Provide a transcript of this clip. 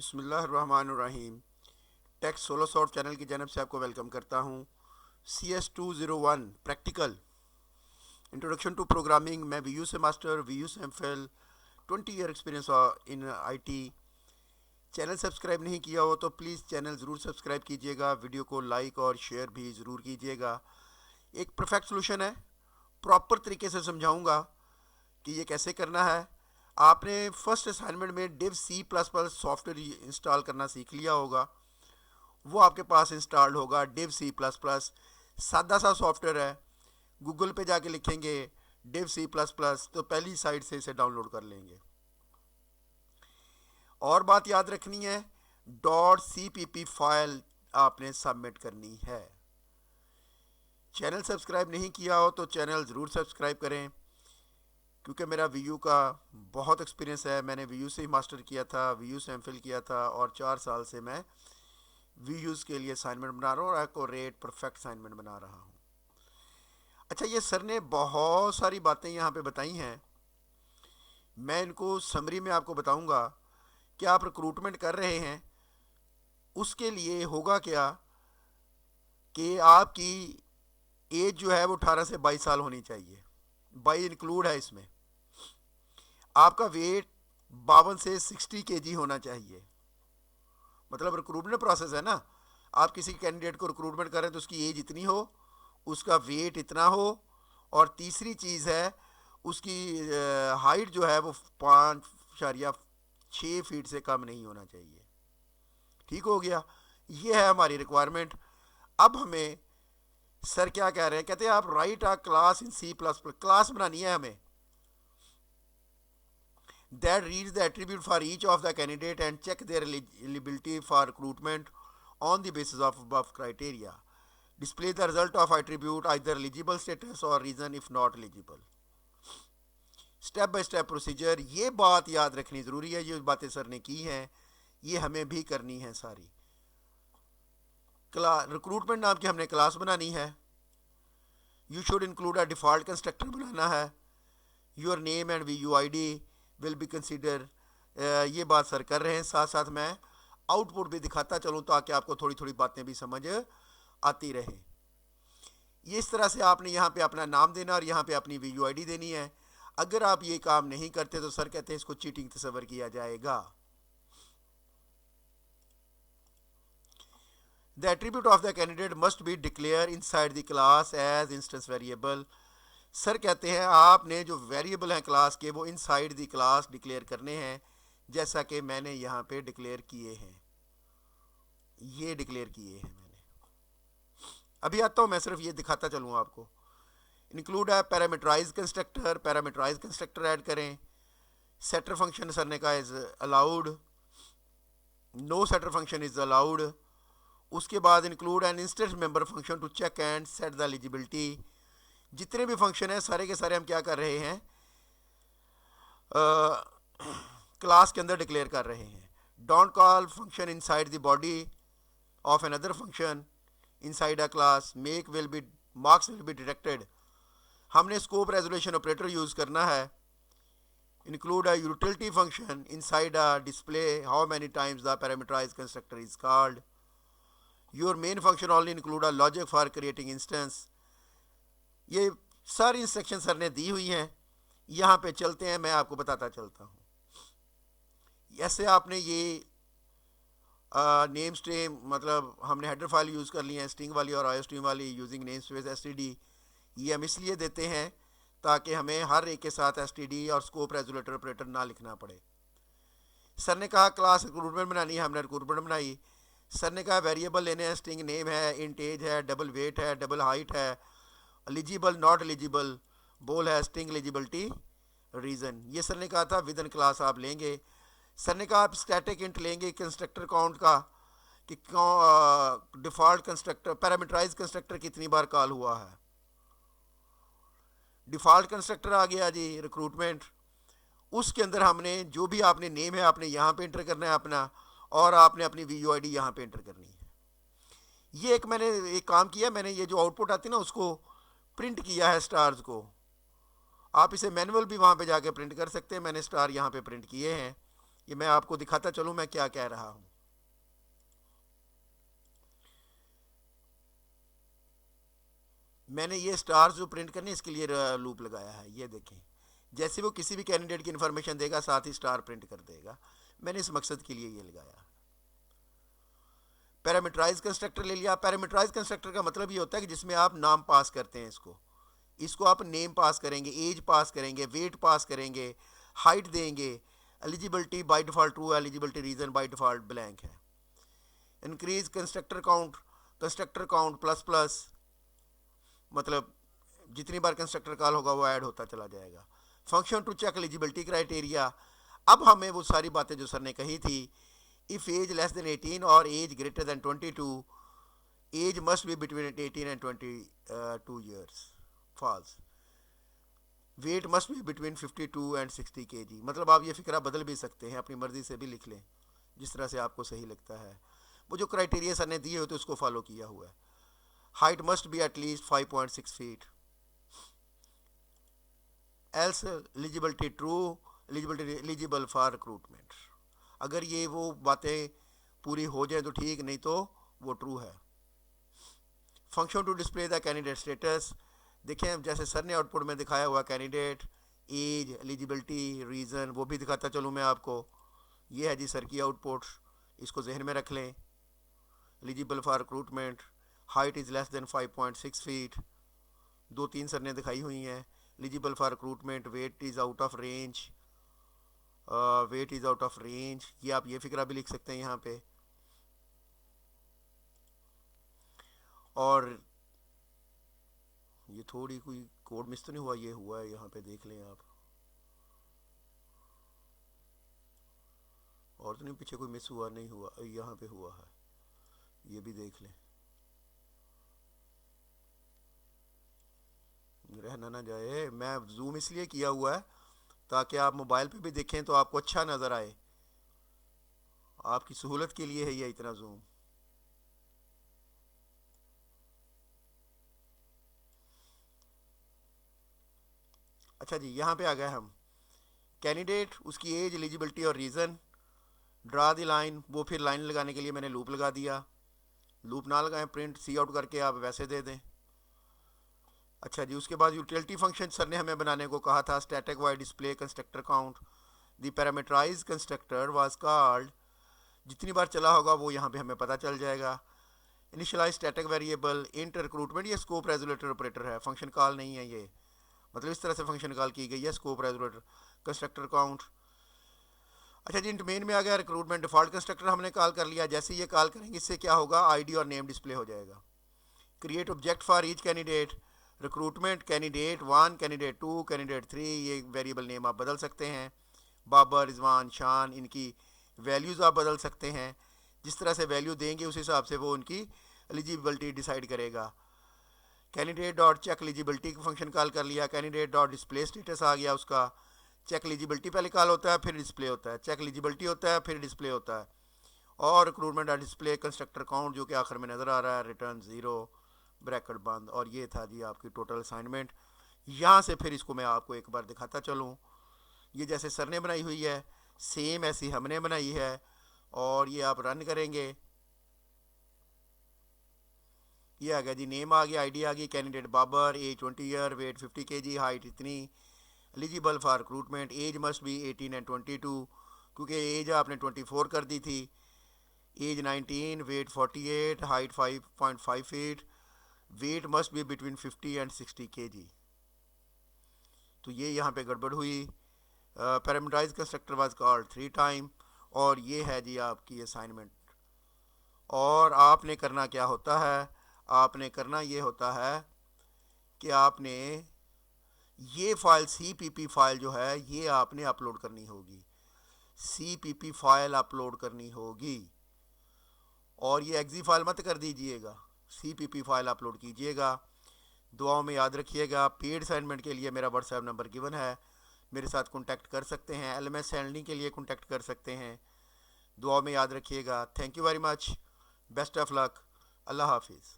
बिस्मिल्लाहिर्रहमानिर्रहीम। Take solo soft channel की जानब से आपको वेलकम करता हूँ। CS201 practical introduction to programming. मैं वीयू से मास्टर, वीयू से MPhil, 20 year experience in IT. Channel subscribe नहीं किया हो तो प्लीज़ चैनल ज़रूर सब्सक्राइब कीजिएगा, वीडियो को लाइक और शेयर भी ज़रूर कीजिएगा। एक परफेक्ट सोल्यूशन है, प्रॉपर तरीके से समझाऊंगा कि ये कैसे करना है। आपने फर्स्ट असाइनमेंट में डिव C++ सॉफ्टवेयर इंस्टॉल करना सीख लिया होगा, वो आपके पास इंस्टॉल्ड होगा। डिव C++ सादा सा सॉफ्टवेयर है। गूगल पे जाके लिखेंगे डिव C++ तो पहली साइट से इसे डाउनलोड कर लेंगे। और बात याद रखनी है, .cpp फाइल आपने सबमिट करनी है। चैनल सब्सक्राइब नहीं किया हो तो चैनल ज़रूर सब्सक्राइब करें, क्योंकि मेरा वीयू का बहुत एक्सपीरियंस है। मैंने वीयू से ही मास्टर किया था, वीयू से एमफिल किया था और 4 साल से मैं वीयूज़ के लिए असाइनमेंट बना रहा हूँ और एक्यूरेट परफेक्ट असाइनमेंट बना रहा हूँ। अच्छा, ये सर ने बहुत सारी बातें यहाँ पे बताई हैं, मैं इनको समरी में आपको बताऊँगा कि आप रिक्रूटमेंट कर रहे हैं। उसके लिए होगा क्या कि आपकी एज जो है वो 18 से 22 साल होनी चाहिए। 22 इंक्लूड है इसमें। आपका वेट 52 से 60 kg होना चाहिए। मतलब रिक्रूटमेंट प्रोसेस है ना, आप किसी कैंडिडेट को रिक्रूटमेंट करें तो उसकी एज इतनी हो, उसका वेट इतना हो, और तीसरी चीज़ है उसकी हाइट जो है वो 5.6 फीट से कम नहीं होना चाहिए। ठीक हो गया, ये है हमारी रिक्वायरमेंट। अब हमें सर क्या कह रहे हैं, कहते हैं आप write a class in C++। Class बनानी है हमें that reads the attribute for each of the candidate and check their eligibility for recruitment on the basis of above criteria. Display the result of attribute, either eligible status or reason if not eligible. Step by step procedure, ये बात याद रखनी ज़रूरी है। ये बातें sir ने की हैं, ये हमें भी करनी है सारी। रिक्रूटमेंट नाम की हमने क्लास बनानी है। You should include a default constructor बनाना है। Your name and VUID will be consider. ये बात सर कर रहे हैं, साथ साथ मैं आउटपुट भी दिखाता चलूँ ताकि आपको थोड़ी थोड़ी बातें भी समझ आती रहे। ये इस तरह से आपने यहाँ पे अपना नाम देना और यहाँ पे अपनी VUID देनी है। अगर आप ये काम नहीं करते तो सर कहते हैं इसको चीटिंग तस्वर किया जाएगा। The attribute of the candidate must be declared inside the class as instance variable. Sir कहते हैं आपने जो वेरिएबल हैं क्लास के वो इनसाइड दी क्लास डिक्लेयर करने हैं, जैसा कि मैंने यहाँ पे डिक्लेयर किए हैं। ये डिक्लेयर किए हैं मैंने। अभी आता हूँ, मैं सिर्फ ये दिखाता चलूँ आपको। इंक्लूड है parameterize constructor, parameterize constructor add करें। सेटर फंक्शन सर ने कहा is allowed, no setter function is allowed. उसके बाद include an instance member function to check and set the eligibility. जितने भी फंक्शन हैं सारे के सारे हम क्या कर रहे हैं, क्लास के अंदर डिक्लेयर कर रहे हैं। Don't call function inside the body of another function inside a class. Make will be marks will be detected. हमने स्कोप रेजोल्यूशन ऑपरेटर यूज़ करना है। Include a utility function inside a display how many times the parameterise constructor is called. Your main function only include a logic for creating instance. ये सारी instruction sir ने दी हुई हैं। यहाँ पे चलते हैं, मैं आपको बताता चलता हूँ। ऐसे आपने ये नेम स्ट्रीम, मतलब हमने हेडर फाइल यूज़ कर ली है स्ट्रिंग वाली और आयो स्ट्रीम वाली, यूजिंग नेम स्पेस STD। ये हम इसलिए देते हैं ताकि हमें हर एक के साथ STD और स्कोप रेजोल्यूटर ऑपरेटर ना लिखना पड़े। सर ने कहा क्लास रिक्रूटमेंट बनानी है, हमने रिक्रूटमेंट बनाई। सर ने कहा वेरिएबल लेने हैं, स्ट्रिंग नेम है, इंट एज है, डबल वेट है, डबल हाइट है, एलिजिबल नॉट एलिजिबल, बोल है, स्ट्रिंग एलिजिबिलिटी, रीज़न। ये सर ने कहा था विद इन क्लास आप लेंगे। सर ने कहा आप स्टैटिक इंट लेंगे कंस्ट्रक्टर काउंट का, कि डिफ़ॉल्ट कंस्ट्रक्टर पैरामीटराइज कंस्ट्रक्टर कितनी बार कॉल हुआ है। डिफ़ॉल्ट कंस्ट्रक्टर आ गया जी रिक्रूटमेंट। उसके अंदर हमने जो भी आपने नेम है आपने यहाँ पे इंटर करना है अपना, और आपने अपनी VUID यहाँ पे इंटर करनी है। ये एक मैंने एक काम किया, मैंने ये जो आउटपुट आती है ना उसको प्रिंट किया है स्टार्स को। आप इसे मैनुअल भी वहाँ पे जाके प्रिंट कर सकते हैं। मैंने स्टार यहाँ पे प्रिंट किए हैं, ये मैं आपको दिखाता चलूँ मैं क्या कह रहा हूँ। मैंने ये स्टार्स जो प्रिंट करने इसके लिए लूप लगाया है, ये देखें। जैसे वो किसी भी कैंडिडेट की इन्फॉर्मेशन देगा साथ ही स्टार प्रिंट कर देगा। मैंने इस मकसद के लिए ये लगाया। पैरामीटराइज कंस्ट्रक्टर ले लिया। पैरामीटराइज कंस्ट्रक्टर का मतलब ये होता है कि जिसमें आप नाम पास करते हैं, इसको आप नेम पास करेंगे, एज पास करेंगे, वेट पास करेंगे, हाइट देंगे। एलिजिबिलिटी बाय डिफ़ॉल्ट ट्रू है, eligibility reason by default blank है। Increase constructor count plus plus, मतलब जितनी बार कंस्ट्रक्टर कॉल होगा वो ऐड होता चला जाएगा। Function to check eligibility criteria. अब हमें वो सारी बातें जो सर ने कही थी, इफ़ एज लेस देन 18 और age greater than 22, age must be between 18 and 22 years, false. Weight must be between 52 and 60 kg। मतलब आप ये फिक्रा बदल भी सकते हैं, अपनी मर्ज़ी से भी लिख लें, जिस तरह से आपको सही लगता है। वो जो क्राइटेरिया सर ने दिए होते उसको फॉलो किया हुआ है। Height must be at least 5.6 feet. Else eligibility true, eligible for recruitment. अगर ये वो बातें पूरी हो जाए तो ठीक, नहीं तो वो ट्रू है। Function to display the candidate status. देखें जैसे सर ने आउटपुट में दिखाया हुआ, कैंडिडेट, एज, एलिजिबिलिटी, रीज़न, वो भी दिखाता चलूँ मैं आपको। ये है जी सर की आउटपुट, इसको जहन में रख लें। Eligible for recruitment, height is less than 5.6 feet, 2-3 sir ने दिखाई हुई हैं। Eligible for recruitment, weight is out of range, weight is out of range, ये आप ये फिक्रा भी लिख सकते हैं यहाँ पे। और ये थोड़ी कोई कोड मिस तो नहीं हुआ, ये हुआ है यहाँ पे, देख लें आप। और तो नहीं पीछे कोई मिस हुआ, नहीं हुआ, यहाँ पे हुआ है, ये भी देख लें, रहना ना जाए। मैं जूम इसलिए किया हुआ है ताकि आप मोबाइल पे भी देखें तो आपको अच्छा नज़र आए, आपकी सहूलत के लिए है ये इतना जूम। अच्छा जी, यहाँ पे आ गए हम। कैंडिडेट, उसकी एज, एलिजिबिलिटी और रीज़न। ड्रा द लाइन, वो फिर लाइन लगाने के लिए मैंने लूप लगा दिया। लूप ना लगाएं, प्रिंट सी आउट करके आप वैसे दे दें। अच्छा जी, उसके बाद यूटिलिटी फंक्शन सर ने हमें बनाने को कहा था। Static void display constructor count, the parameterise constructor was called. जितनी बार चला होगा वो यहाँ पे हमें पता चल जाएगा। Initialise static variable, int recruitment, ये स्कोप रेजुलेटर ऑपरेटर है, फंक्शन कॉल नहीं है ये, मतलब इस तरह से फंक्शन कॉल की गई है। Scope resolution constructor count. अच्छा जी, इंट मेन में आ गया रिक्रूटमेंट, डिफॉल्ट कंस्ट्रक्टर हमने कॉल कर लिया। जैसे ये कॉल करेंगे इससे क्या होगा, आईडी और नेम डिस्प्ले हो जाएगा। Create object for each candidate, recruitment candidate 1, candidate 2, candidate 3, ये वेरिएबल नेम आप बदल सकते हैं। बाबर, रिजवान, शान, इनकी वैल्यूज़ आप बदल सकते हैं। जिस तरह से वैल्यू देंगे उस हिसाब से वो उनकी एलिजिबिलिटी डिसाइड करेगा। कैंडिडेट डॉट चेक एलिजिबिलिटी का फंक्शन कॉल कर लिया। कैंडिडेट डॉट डिस्प्ले स्टेटस आ गया उसका। चेक एलिजिबिलिटी पहले कॉल होता है, फिर डिस्प्ले होता है। चेक एलिजिबिलिटी होता है, फिर डिस्प्ले होता है। और recruitment dot display constructor count, जो कि आखिर में नज़र आ रहा है, रिटर्न 0, ब्रैकेट बंद। और ये था जी आपकी टोटल असाइनमेंट। यहाँ से फिर इसको मैं आपको एक बार दिखाता चलूँ। ये जैसे सर ने बनाई हुई है सेम ऐसी हमने बनाई है। और ये आप रन करेंगे, ये आ गया जी, नेम आ गया, आईडी आ गई, candidate Babar, age 20 year, weight 50 kg, height इतनी, eligible for recruitment, age must be 18 and 22, क्योंकि एज आपने 24 कर दी थी। Age 19, weight 48, height 5.5 feet, weight must be between 50 and 60 kg। तो ये यहाँ पे गड़बड़ हुई। Parameterized constructor was called 3 time. और ये है जी आपकी असाइनमेंट। और आपने करना क्या होता है, आपने करना ये होता है कि आपने ये फ़ाइल CPP फ़ाइल जो है ये आपने अपलोड करनी होगी। CPP फ़ाइल अपलोड करनी होगी। और ये एग्जी फाइल मत कर दीजिएगा, CPP फ़ाइल अपलोड कीजिएगा। दुआओं में याद रखिएगा। पेड असाइनमेंट के लिए मेरा व्हाट्सएप नंबर गिवन है, मेरे साथ कॉन्टैक्ट कर सकते हैं। LMS हैंडलिंग के लिए कॉन्टैक्ट कर सकते हैं। दुआओं में याद रखिएगा। Thank you very much, best of luck, अल्लाह हाफिज़।